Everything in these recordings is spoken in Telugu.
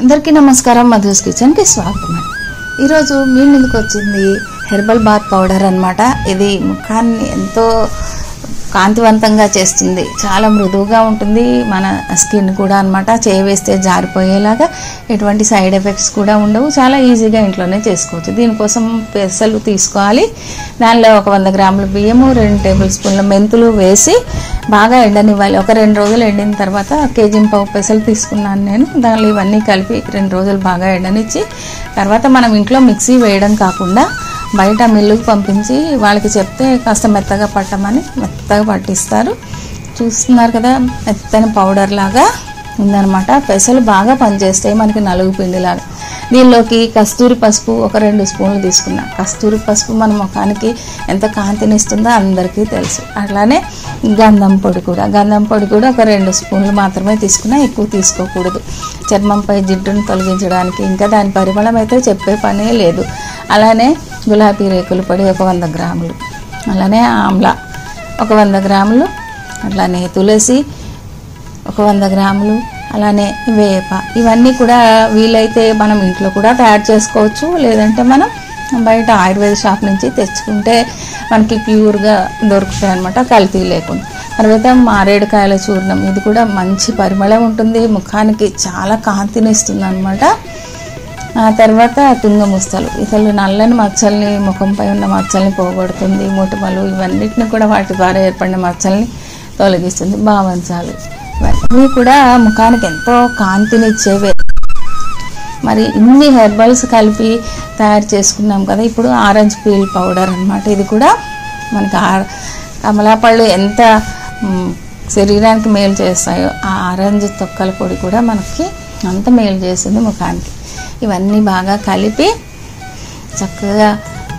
అందరికీ నమస్కారం. మధుస్ కిచెన్ కి స్వాగతం. ఈ రోజు మీ ముందుకు వచ్చింది హెర్బల్ బాత్ పౌడర్ అన్నమాట. ఇది ముఖాన్ని ఎంతో కాంతివంతంగా చేస్తుంది. చాలా మృదువుగా ఉంటుంది మన స్కిన్ కూడా అన్నమాట. చేయి వేస్తే జారిపోయేలాగా, ఎటువంటి సైడ్ ఎఫెక్ట్స్ కూడా ఉండవు. చాలా ఈజీగా ఇంట్లోనే చేసుకోవచ్చు. దీనికోసం పెసలు తీసుకోవాలి. దానిలో ఒక 100 గ్రాముల బియ్యము, 2 టేబుల్ స్పూన్ల మెంతులు వేసి బాగా ఎండనివ్వాలి. ఒక 2 రోజులు ఎండిన తర్వాత కేజీ-పావు పెసలు తీసుకున్నాను నేను. దానిలో ఇవన్నీ కలిపి 2 రోజులు బాగా ఎండనిచ్చి తర్వాత మనం ఇంట్లో మిక్సీ వేయడం కాకుండా బయట మిల్లుకు పంపించి వాళ్ళకి చెప్తే కాస్త మెత్తగా పట్టమని మెత్తగా పట్టిస్తారు. చూస్తున్నారు కదా, మెత్తని పౌడర్ లాగా ఉందన్నమాట. పెసలు బాగా పనిచేస్తాయి మనకి నలుగు పిండిలాగా. దీనిలోకి కస్తూరి పసుపు ఒక 2 స్పూన్లు తీసుకున్నా. కస్తూరి పసుపు మన ముఖానికి ఎంత కాంతినిస్తుందో అందరికీ తెలుసు. అట్లానే గంధం పొడి కూడా ఒక 2 స్పూన్లు మాత్రమే తీసుకున్నా, ఎక్కువ తీసుకోకూడదు. చర్మంపై జిడ్డును తొలగించడానికి, ఇంకా దాని పరిమళం అయితే చెప్పే పనే లేదు. అలానే గులాబీ రేకుల పొడి ఒక 100 గ్రాములు, అలానే ఆమ్లా ఒక 100 గ్రాములు, అట్లానే తులసి ఒక 100 గ్రాములు, అలానే వేప. ఇవన్నీ కూడా వీలైతే మనం ఇంట్లో కూడా తయారు చేసుకోవచ్చు. లేదంటే మనం బయట ఆయుర్వేద షాప్ నుంచి తెచ్చుకుంటే మనకి ప్యూర్గా దొరుకుతాయి అన్నమాట, కల్తీ లేకుండా. తర్వాత మారేడుకాయల చూర్ణం, ఇది కూడా మంచి పరిమళం ఉంటుంది, ముఖానికి చాలా కాంతినిస్తుంది అన్నమాట. ఆ తర్వాత తుంగముస్తలు, ఇతలు నల్లని మచ్చల్ని, ముఖంపై ఉన్న మచ్చల్ని పోగొడుతుంది. మొటిమలు ఇవన్నిటిని కూడా వాటి ద్వారా ఏర్పడిన మచ్చల్ని తొలగిస్తుంది. బావంచాలు ఇవన్నీ కూడా ముఖానికి ఎంతో కాంతినిచ్చేవే. మరి ఇన్ని హెర్బల్స్ కలిపి తయారు చేసుకున్నాం కదా. ఇప్పుడు ఆరెంజ్ పీల్ పౌడర్ అన్నమాట. ఇది కూడా మనకి కమలాపళ్ళు ఎంత శరీరానికి మేలు చేస్తాయో ఆ ఆరెంజ్ తొక్కల పొడి కూడా మనకి అంత మేలు చేస్తుంది ముఖానికి. ఇవన్నీ బాగా కలిపి చక్కగా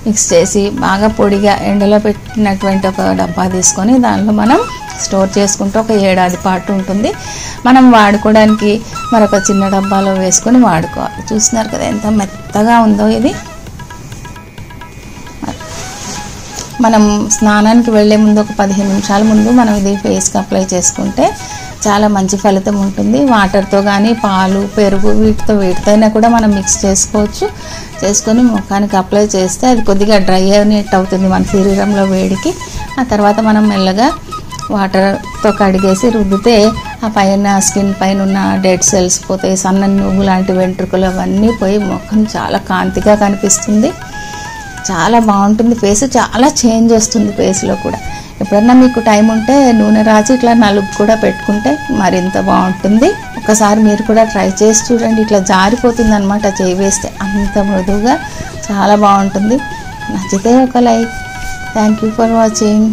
మిక్స్ చేసి బాగా పొడిగా ఎండలో పెట్టినటువంటి ఒక డబ్బా తీసుకొని దానిలో మనం స్టోర్ చేసుకుంటే ఒక 1 ఏడాది పాటు ఉంటుంది. మనం వాడుకోవడానికి మరొక చిన్న డబ్బాలో వేసుకొని వాడుకోవాలి. చూస్తున్నారు కదా ఎంత మెత్తగా ఉందో ఇది. మనం స్నానానికి వెళ్ళే ముందు ఒక 15 నిమిషాల ముందు మనం ఇది ఫేస్కి అప్లై చేసుకుంటే చాలా మంచి ఫలితం ఉంటుంది. వాటర్తో కానీ పాలు, పెరుగు వీటితో అయినా కూడా మనం మిక్స్ చేసుకోవచ్చు. చేసుకొని ముఖానికి అప్లై చేస్తే అది కొద్దిగా డ్రై అయినట్టు అవుతుంది మన శరీరంలో వేడికి. ఆ తర్వాత మనం మెల్లగా వాటర్తో కడిగేసి రుద్దితే ఆ పైన స్కిన్ పైన ఉన్న డెడ్ సెల్స్ పోతాయి. సన్న నువ్వు లాంటి వెంట్రుకలు అవన్నీ పోయి ముఖం చాలా కాంతిగా కనిపిస్తుంది. చాలా బాగుంటుంది. ఫేస్ చాలా చేంజ్ వస్తుంది ఫేస్లో కూడా. ఎప్పుడన్నా మీకు టైం ఉంటే నూనె రాసి ఇట్లా నలుగు కూడా పెట్టుకుంటే మరింత బాగుంటుంది. ఒకసారి మీరు కూడా ట్రై చేసి చూడండి. ఇట్లా జారిపోతుంది అనమాట చేయి వేస్తే, అంత మృదువుగా చాలా బాగుంటుంది. నచ్చితే ఒక like. Thank you for watching.